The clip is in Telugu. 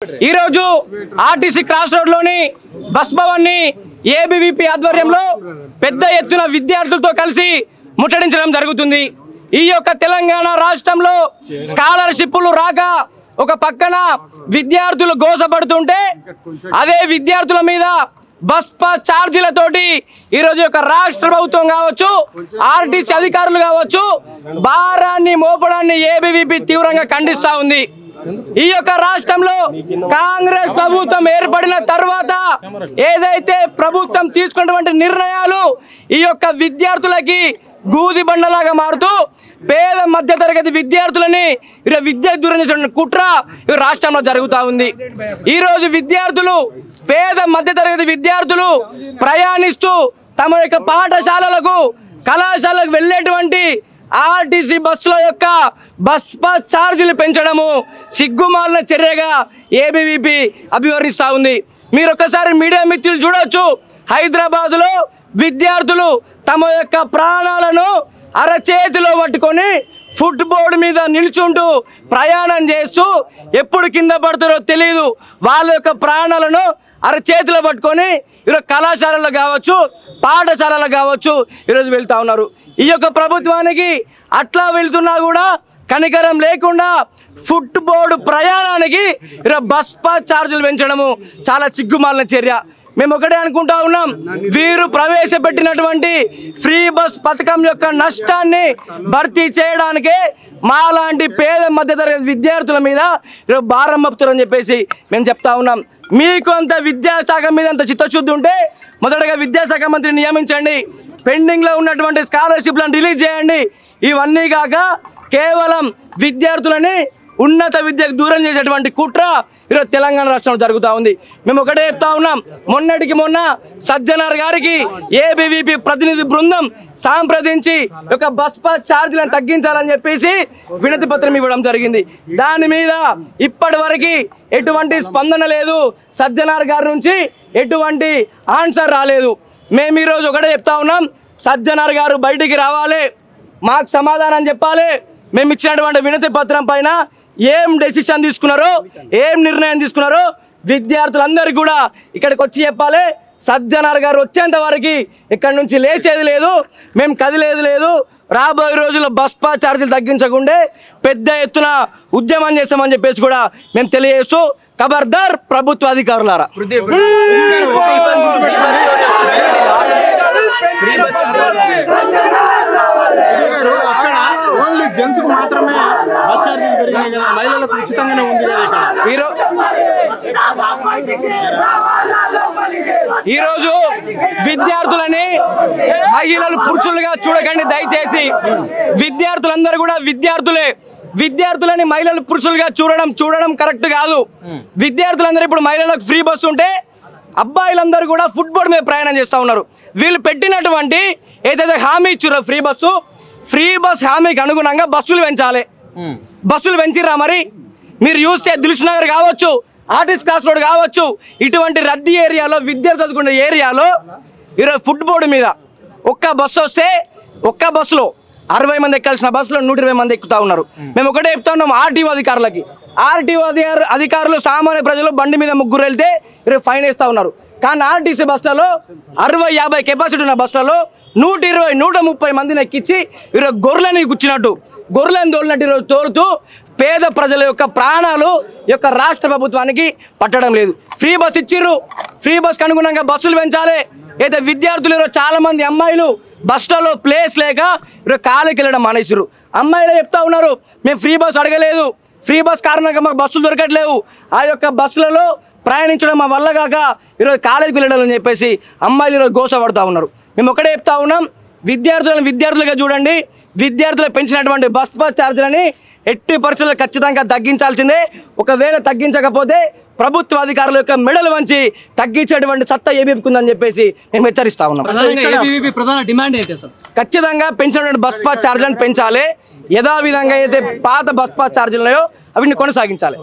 ఈ రోజు ఆర్టీసీ క్రాస్ రోడ్ లోని బస్ భవన్ ని ఏబీవీపీ ఆధ్వర్యంలో పెద్ద ఎత్తున విద్యార్థులతో కలిసి ముట్టడించడం జరుగుతుంది। ఈ యొక్క తెలంగాణ రాష్ట్రంలో స్కాలర్‌షిప్లు రాక ఒక పక్కన విద్యార్థులు గోసపడుతుంటే అదే విద్యార్థుల మీద బస్ పాస్ ఛార్జీలతోటి ఈ రోజు యొక్క రాష్ట్ర ప్రభుత్వం కావచ్చు ఆర్టీసీ అధికారులు కావచ్చు భారాన్ని మోపడాన్ని ఏబీవీపీ తీవ్రంగా ఖండిస్తా ఉంది। ఈ యొక్క రాష్ట్రంలో కాంగ్రెస్ ప్రభుత్వం ఏర్పడిన తర్వాత ఏదైతే ప్రభుత్వం తీసుకున్నటువంటి నిర్ణయాలు ఈ యొక్క విద్యార్థులకి గూది బండలాగా మారుతూ పేద మధ్య తరగతి విద్యార్థులని విద్య దూరం చేసిన కుట్ర ఈ రాష్ట్రంలో జరుగుతూ ఉంది। ఈ రోజు విద్యార్థులు పేద మధ్య తరగతి విద్యార్థులు ప్రయాణిస్తూ తమ యొక్క పాఠశాలలకు కళాశాలకు వెళ్ళేటువంటి ఆర్టీసీ బస్సుల యొక్క బస్ పాస్ ఛార్జీలు పెంచడము సిగ్గుమాలిన చర్యగా ఏబీవీపీ అభివర్ణిస్తూ ఉంది। మీరు ఒకసారి మీడియా మిత్రులు చూడొచ్చు, హైదరాబాదులో విద్యార్థులు తమ యొక్క ప్రాణాలను అరచేతిలో పట్టుకొని ఫుట్బోర్డ్ మీద నిల్చుంటూ ప్రయాణం చేస్తూ ఎప్పుడు కింద పడతారో తెలియదు, వాళ్ళ యొక్క ప్రాణాలను అరచేతిలో పట్టుకొని ఈరోజు కళాశాలలో కావచ్చు పాఠశాలలో కావచ్చు ఈరోజు వెళ్తూ ఉన్నారు। ఈ యొక్క ప్రభుత్వానికి అట్లా వెళ్తున్నా కూడా కనికరం లేకుండా ఫుట్బోర్డ్ ప్రయాణానికి ఈరోజు బస్ పాస్ ఛార్జీలు పెంచడము చాలా సిగ్గుమాలిన చర్య। మేము ఒకటే అనుకుంటా ఉన్నాం, వీరు ప్రవేశపెట్టినటువంటి ఫ్రీ బస్ పథకం యొక్క నష్టాన్ని భర్తీ చేయడానికే మాలాంటి పేద మధ్యతరగతి విద్యార్థుల మీద భారం మోపుతారని చెప్పేసి మేము చెప్తా ఉన్నాం। మీకు అంత విద్యాశాఖ మీద అంత చిత్తశుద్ధి ఉంటే మొదటగా విద్యాశాఖ మంత్రిని నియమించండి, పెండింగ్లో ఉన్నటువంటి స్కాలర్షిప్లను రిలీజ్ చేయండి। ఇవన్నీ కాక కేవలం విద్యార్థులని ఉన్నత విద్యకు దూరం చేసేటువంటి కుట్ర ఈరోజు తెలంగాణ రాష్ట్రంలో జరుగుతూ ఉంది। మేము ఒకటే చెప్తా ఉన్నాం, మొన్నటికి మొన్న సజ్జనార్ గారికి ఏబీవీపీ ప్రతినిధి బృందం సంప్రదించి ఒక బస్ పాస్ ఛార్జీలను తగ్గించాలని చెప్పేసి వినతి పత్రం ఇవ్వడం జరిగింది। దాని మీద ఇప్పటి వరకు ఎటువంటి స్పందన లేదు, సజ్జనార్ గారి నుంచి ఎటువంటి ఆన్సర్ రాలేదు। మేము ఈరోజు ఒకటే చెప్తా ఉన్నాం, సజ్జనార్ గారు బయటికి రావాలి, మాకు సమాధానం చెప్పాలి, మేము ఇచ్చినటువంటి వినతి పత్రం పైన ఏం డెసిషన్ తీసుకున్నారో ఏం నిర్ణయం తీసుకున్నారో విద్యార్థులందరికీ కూడా ఇక్కడికి వచ్చి చెప్పాలి। సజ్జనార్ గారు వచ్చేంత వరకు ఇక్కడ నుంచి లేచేది లేదు, మేము కదిలేదు లేదు। రాబోయే రోజుల్లో బస్ పాస్ ఛార్జీలు తగ్గించకుండే పెద్ద ఎత్తున ఉద్యమం చేస్తామని చెప్పేసి కూడా మేము తెలియజేస్తూ ఖబర్దార్ ప్రభుత్వ అధికారులారా। జెంట్స్ కు మాత్రమే బస్ ఛార్జీలు పెరిగినాయి కదా, మహిళలకు ఉచితంగానే ఉంది కదా ఈరోజు విద్యార్థులని మహిళలు పురుషులుగా చూడకండి దయచేసి। విద్యార్థులందరూ కూడా విద్యార్థులని మహిళలు పురుషులుగా చూడడం కరెక్ట్ కాదు। విద్యార్థులందరూ ఇప్పుడు మహిళలకు ఫ్రీ బస్సు ఉంటే అబ్బాయిలందరూ కూడా ఫుట్బోర్డ్ మీద ప్రయాణం చేస్తూ ఉన్నారు। వీళ్ళు పెట్టినటువంటి ఏదైతే హామీ ఇచ్చారో ఫ్రీ బస్ హామీకి అనుగుణంగా బస్సులు పెంచాలి, బస్సులు పెంచిర్రా మరి? మీరు చూస్తే దిల్సుఖ్ నగర్ కావచ్చు, ఆర్టీసీ క్రాస్ రోడ్ కావచ్చు, ఇటువంటి రద్దీ ఏరియాలో విద్యార్థులు చదువుకునే ఏరియాలో ఈరోజు ఫుట్బోర్డ్ మీద ఒక్క బస్సు వస్తే ఒక్క బస్సులో 60 మంది ఎక్కాల్సిన బస్సులో 120 మంది ఎక్కుతా ఉన్నారు। మేము ఒకటే చెప్తా ఉన్నాం ఆర్టీఓ అధికారులకి, అధికారులు సామాన్య ప్రజలు బండి మీద ముగ్గురు వెళ్తే ఈరోజు ఫైన్ వేస్తూ ఉన్నారు। కానీ ఆర్టీసీ బస్సులలో 60-50 కెపాసిటీ ఉన్న బస్సులలో 120-130 మందిని ఎక్కించి ఈరోజు గొర్రెలని కూర్చున్నట్టు గొర్రెలను తోలినట్టు ఈరోజు తోలుతూ పేద ప్రజల యొక్క ప్రాణాలు యొక్క రాష్ట్ర ప్రభుత్వానికి పట్టడం లేదు। ఫ్రీ బస్ ఇచ్చిర్రు, ఫ్రీ బస్కి అనుగుణంగా బస్సులు పెంచాలి। అయితే విద్యార్థులు ఈరోజు చాలామంది అమ్మాయిలు బస్సులలో ప్లేస్ లేక ఈరోజు కాలేకి వెళ్ళడం మానేసారు। అమ్మాయిలు చెప్తా ఉన్నారు, మేము ఫ్రీ బస్ అడగలేదు, ఫ్రీ బస్ కారణంగా మాకు బస్సులు దొరకట్లేవు, ఆ యొక్క బస్సులలో ప్రయాణించడం మా వల్ల కాక ఈరోజు కాలేజీకి వెళ్ళడం అని చెప్పేసి అమ్మాయిలు ఈరోజు గోసపడుతూ ఉన్నారు। మేము ఒకటే చెప్తా ఉన్నాం, విద్యార్థులుగా చూడండి, విద్యార్థులు పెంచినటువంటి బస్ పాస్ ఛార్జీలని ఎట్టి పరిస్థితుల్లో ఖచ్చితంగా తగ్గించాల్సిందే। ఒకవేళ తగ్గించకపోతే ప్రభుత్వ అధికారుల యొక్క మెడలు వంచి తగ్గించేటువంటి సత్తా ఏబీవీపీకి ఉందని చెప్పేసి మేము హెచ్చరిస్తా ఉన్నాం। ఖచ్చితంగా పెంచినటువంటి బస్ పాస్ ఛార్జీలను పెంచాలి, యథావిధంగా అయితే పాత బస్ పాస్ ఛార్జీలు ఉన్నాయో అవిని కొనసాగించాలి।